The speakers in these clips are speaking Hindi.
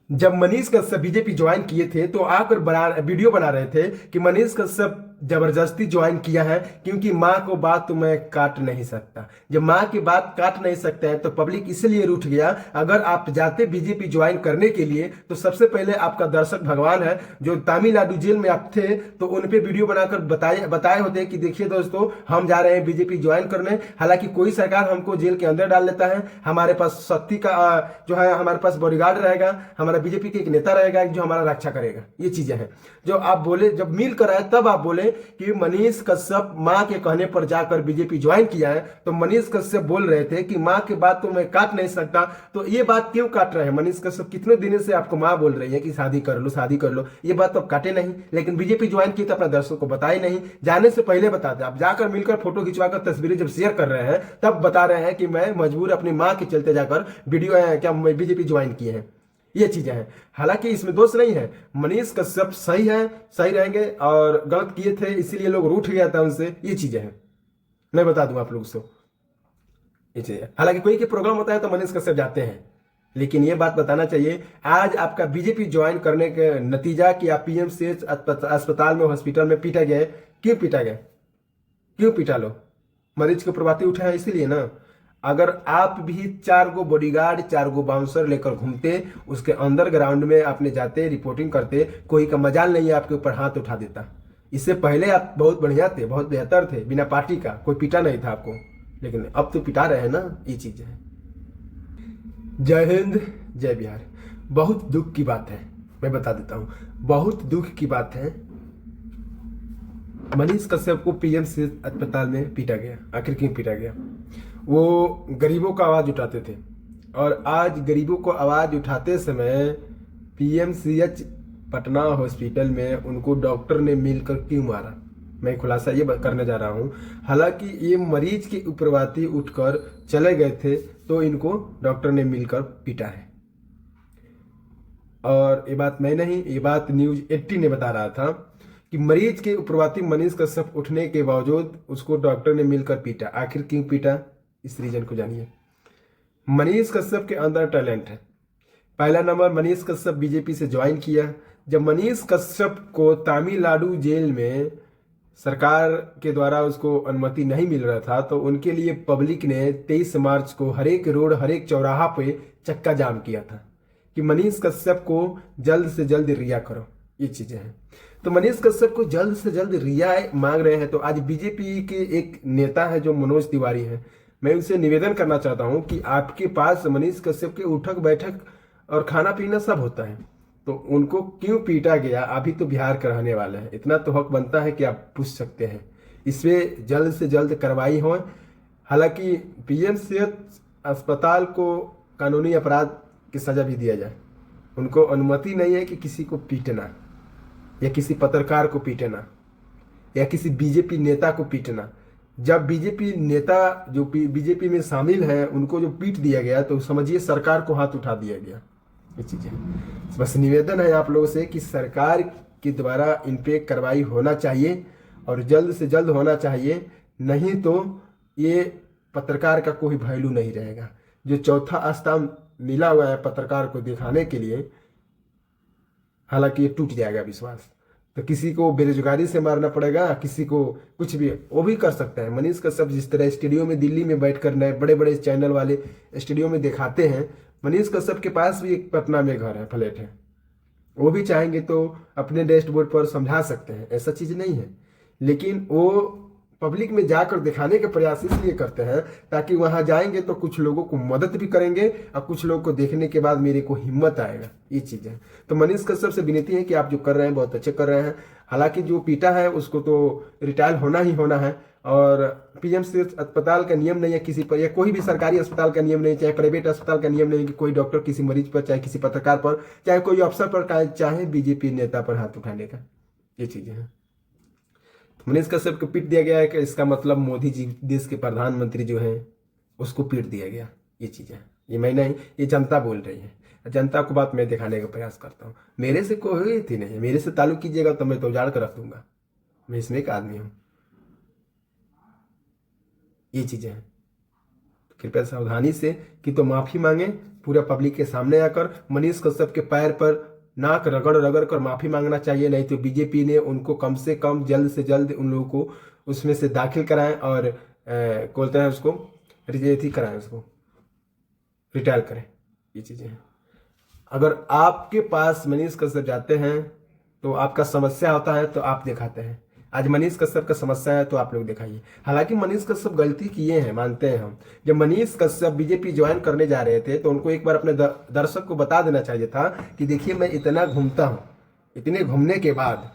जब मनीष कश्यप बीजेपी ज्वाइन किए थे तो आकर वीडियो बना रहे थे कि मनीष कश्यप जबरदस्ती ज्वाइन किया है क्योंकि माँ को बात तो मैं काट नहीं सकता। जब माँ की बात काट नहीं सकते हैं तो पब्लिक इसलिए रूठ गया। अगर आप जाते बीजेपी ज्वाइन करने के लिए तो सबसे पहले आपका दर्शक भगवान है जो तमिलनाडु जेल में आप थे, तो उन पे वीडियो बनाकर बताए होते कि देखिए दोस्तों, हम जा रहे हैं बीजेपी ज्वाइन करने। हालांकि कोई सरकार हमको जेल के अंदर डाल लेता है, हमारे पास शक्ति का जो है हमारे पास बॉडीगार्ड रहेगा, हमारा बीजेपी के एक नेता रहेगा जो हमारा रक्षा करेगा। ये चीजें हैं जो आप बोले, जब मिल कर आए तब आप बोले कि मनीष कश्यप मां के कहने पर जाकर बीजेपी ज्वाइन किया है। तो मनीष कश्यप बोल रहे थे कि मां की बात तो मैं काट नहीं सकता। तो ये बात क्यों काट रहे हैं? मनीष कश्यप कितने दिनों से आपको मां बोल रही है कि शादी कर लो शादी कर लो, ये बात तो आप काटे नहीं। लेकिन बीजेपी ज्वाइन की तो अपना दर्शकों को बताए नहीं, जाने से पहले बताते। आप जाकर मिलकर फोटो खिंचवाकर तस्वीरें जब शेयर कर रहे हैं तब बता रहे हैं कि मैं मजबूर अपनी मां के चलते जाकर वीडियो क्या बीजेपी ज्वाइन किए हैं। ये चीजें हैं। हालांकि इसमें दोष नहीं है, मनीष कश्यप सही है, सही रहेंगे और गलत किए थे इसीलिए लोग रूठ गया था उनसे। ये चीजें हैं, मैं बता दूं आप लोगों को ये चीजें। हालांकि कोई के प्रोग्राम होता है तो मनीष कश्यप जाते हैं, लेकिन ये बात बताना चाहिए आज आपका बीजेपी ज्वाइन करने का नतीजा कि आप पीएमसीएच अस्पताल में हॉस्पिटल में पीटा गए। क्यों पीटा गया? क्यों पीटा लो? मरीज को प्रभाती उठा है इसीलिए ना। अगर आप भी 4 गो बॉडीगार्ड 4 गो बाउंसर लेकर घूमते, उसके अंदर ग्राउंड में आपने जाते रिपोर्टिंग करते, कोई का मजाल नहीं है आपके ऊपर हाथ उठा देता। इससे पहले आप बहुत बढ़िया थे, बहुत बेहतर थे, बिना पार्टी का कोई पीटा नहीं था आपको। लेकिन अब तो पिटा रहे हैं ना, ये चीज है। जय हिंद जय बिहार। बहुत दुख की बात है, मैं बता देता हूं, बहुत दुख की बात है। मनीष कश्यप को पीएमसी अस्पताल में पीटा गया। आखिर क्यों पीटा गया? वो गरीबों का आवाज उठाते थे और आज गरीबों को आवाज उठाते समय पीएमसीएच पटना हॉस्पिटल में उनको डॉक्टर ने मिलकर क्यों मारा, मैं खुलासा ये करने जा रहा हूं। हालांकि ये मरीज के उपरवाती उठकर चले गए थे तो इनको डॉक्टर ने मिलकर पीटा है। और ये बात मैं नहीं, ये बात न्यूज 80 ने बता रहा था कि मरीज के उपरवाती मनीष कश्यप उठने के बावजूद उसको डॉक्टर ने मिलकर पीटा। आखिर क्यों पीटा, इस रीजन को जानिए। मनीष कश्यप के अंदर टैलेंट है। पहला नंबर, मनीष कश्यप बीजेपी से ज्वाइन किया। जब मनीष कश्यप को तमिलनाडु जेल में सरकार के द्वारा उसको अनुमति नहीं मिल रहा था तो उनके लिए पब्लिक ने 23 मार्च को हर एक रोड हर एक चौराहा पे चक्का जाम किया था कि मनीष कश्यप को जल्द से जल्द रिहा करो। ये चीजें हैं। तो मनीष कश्यप को जल्द से जल्द रिहा मांग रहे हैं। तो आज बीजेपी के एक नेता है जो मनोज तिवारी है, मैं उनसे निवेदन करना चाहता हूं कि आपके पास मनीष कश्यप के उठक बैठक और खाना पीना सब होता है, तो उनको क्यों पीटा गया? अभी तो बिहार का रहने वाला है, इतना तो हक बनता है कि आप पूछ सकते हैं। इसमें जल्द से जल्द कार्रवाई हो। हालांकि पीएमसीएच अस्पताल को कानूनी अपराध की सजा भी दिया जाए। उनको अनुमति नहीं है कि किसी को पीटना या किसी पत्रकार को पीटना या किसी बीजेपी नेता को पीटना। जब बीजेपी नेता जो बीजेपी में शामिल हैं उनको जो पीट दिया गया तो समझिए सरकार को हाथ उठा दिया गया। ये चीजें बस निवेदन है आप लोगों से कि सरकार के द्वारा इन पे कार्रवाई होना चाहिए और जल्द से जल्द होना चाहिए, नहीं तो ये पत्रकार का कोई वैल्यू नहीं रहेगा। जो चौथा स्थान मिला हुआ है पत्रकार को दिखाने के लिए, हालांकि ये टूट जाएगा विश्वास। तो किसी को बेरोजगारी से मारना पड़ेगा, किसी को कुछ भी, वो भी कर सकता है। मनीष कश्यप जिस तरह स्टूडियो में दिल्ली में बैठकर नए बड़े बड़े चैनल वाले स्टूडियो में दिखाते हैं, मनीष कश्यप के पास भी एक पटना में घर है, फ्लैट है, वो भी चाहेंगे तो अपने डैशबोर्ड पर समझा सकते हैं, ऐसा चीज नहीं है। लेकिन वो पब्लिक में जाकर दिखाने के प्रयास इसलिए करते हैं ताकि वहां जाएंगे तो कुछ लोगों को मदद भी करेंगे और कुछ लोगों को देखने के बाद मेरे को हिम्मत आएगा। ये चीजें तो मनीष कश्यप से विनती है कि आप जो कर रहे हैं बहुत अच्छे कर रहे हैं। हालांकि जो पीटा है उसको तो रिटायर होना ही होना है और पीएमसीएच अस्पताल का नियम नहीं है किसी पर, या कोई भी सरकारी अस्पताल का नियम नहीं, चाहे प्राइवेट अस्पताल का नियम नहीं कि कोई डॉक्टर किसी मरीज पर, चाहे किसी पत्रकार पर, चाहे कोई अफसर पर, चाहे बीजेपी नेता पर हाथ उठाने का। ये चीजें हैं। मनीष कश्यप को पीट दिया गया है कि इसका मतलब मोदी जी देश के प्रधानमंत्री जो हैं उसको पीट दिया गया। ये चीजें हैं, ये मैं नहीं, ये जनता बोल रही है। जनता को बात मैं दिखाने का प्रयास करता हूँ। मेरे से कोई थी नहीं, मेरे से ताल्लुक कीजिएगा तो मैं तो उजाड़ कर रख दूंगा। मैं इसमें एक आदमी हूँ। ये चीजें हैं। कृपया सावधानी से कि तो माफ़ी मांगे पूरा पब्लिक के सामने आकर। मनीष कश्यप के पैर पर नाक रगड़ रगड़ कर माफ़ी मांगना चाहिए, नहीं तो बीजेपी ने उनको कम से कम जल्द से जल्द उन लोगों को उसमें से दाखिल कराएं और बोलते हैं उसको रिजेक्ट कराएं, उसको रिटायर करें। ये चीज़ें हैं। अगर आपके पास मनीष कश्यप जाते हैं तो आपका समस्या होता है तो आप दिखाते हैं। आज मनीष कश्यप का समस्या है तो आप लोग दिखाइए। हालांकि मनीष कश्यप गलती किए हैं, मानते हैं हम। जब मनीष कश्यप बीजेपी ज्वाइन करने जा रहे थे तो उनको एक बार अपने दर्शक को बता देना चाहिए था कि देखिए मैं इतना घूमता हूँ, इतने घूमने के बाद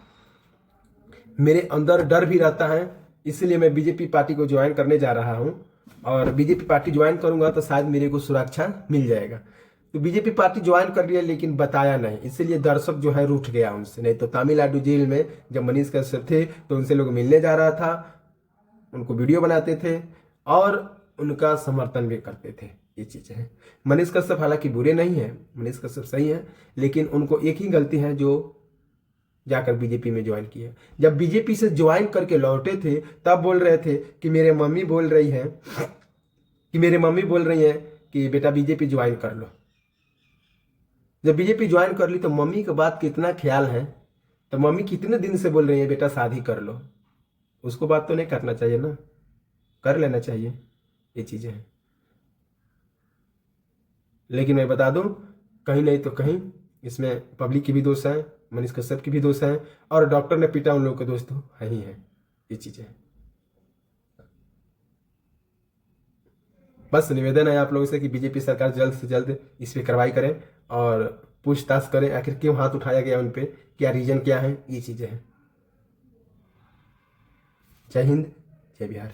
मेरे अंदर डर भी रहता है, इसलिए मैं बीजेपी पार्टी को ज्वाइन करने जा रहा हूँ और बीजेपी पार्टी ज्वाइन करूंगा तो शायद मेरे को सुरक्षा मिल जाएगा। तो बीजेपी पार्टी ज्वाइन कर लिया लेकिन बताया नहीं, इसीलिए दर्शक जो है रूठ गया उनसे। नहीं तो तमिलनाडु जेल में जब मनीष कश्यप थे तो उनसे लोग मिलने जा रहा था, उनको वीडियो बनाते थे और उनका समर्थन भी करते थे। ये चीज़ें हैं। मनीष कश्यप हालांकि बुरे नहीं हैं, मनीष कश्यप सही हैं, लेकिन उनको एक ही गलती है जो जाकर बीजेपी में ज्वाइन किया। जब बीजेपी से ज्वाइन करके लौटे थे तब बोल रहे थे कि मेरे मम्मी बोल रही हैं कि बेटा बीजेपी ज्वाइन कर लो। जब बीजेपी ज्वाइन कर ली तो मम्मी के बात कितना ख्याल है, तो मम्मी कितने दिन से बोल रही है बेटा शादी कर लो, उसको बात तो नहीं करना चाहिए ना, कर लेना चाहिए। ये चीज़ें हैं। लेकिन मैं बता दूं, कहीं नहीं तो कहीं इसमें पब्लिक की भी दोष है, मनीष कश्यप की भी दोष है और डॉक्टर ने पीटा उन लोगों के दोस्त तो है ही है। ये चीज़ें हैं। बस निवेदन है आप लोगों से कि बीजेपी सरकार जल्द से जल्द इस पर कार्रवाई करें और पूछताछ करें आखिर क्यों हाथ उठाया गया उन पे, क्या रीजन क्या है। ये चीज़ें हैं। जय हिंद, जय बिहार।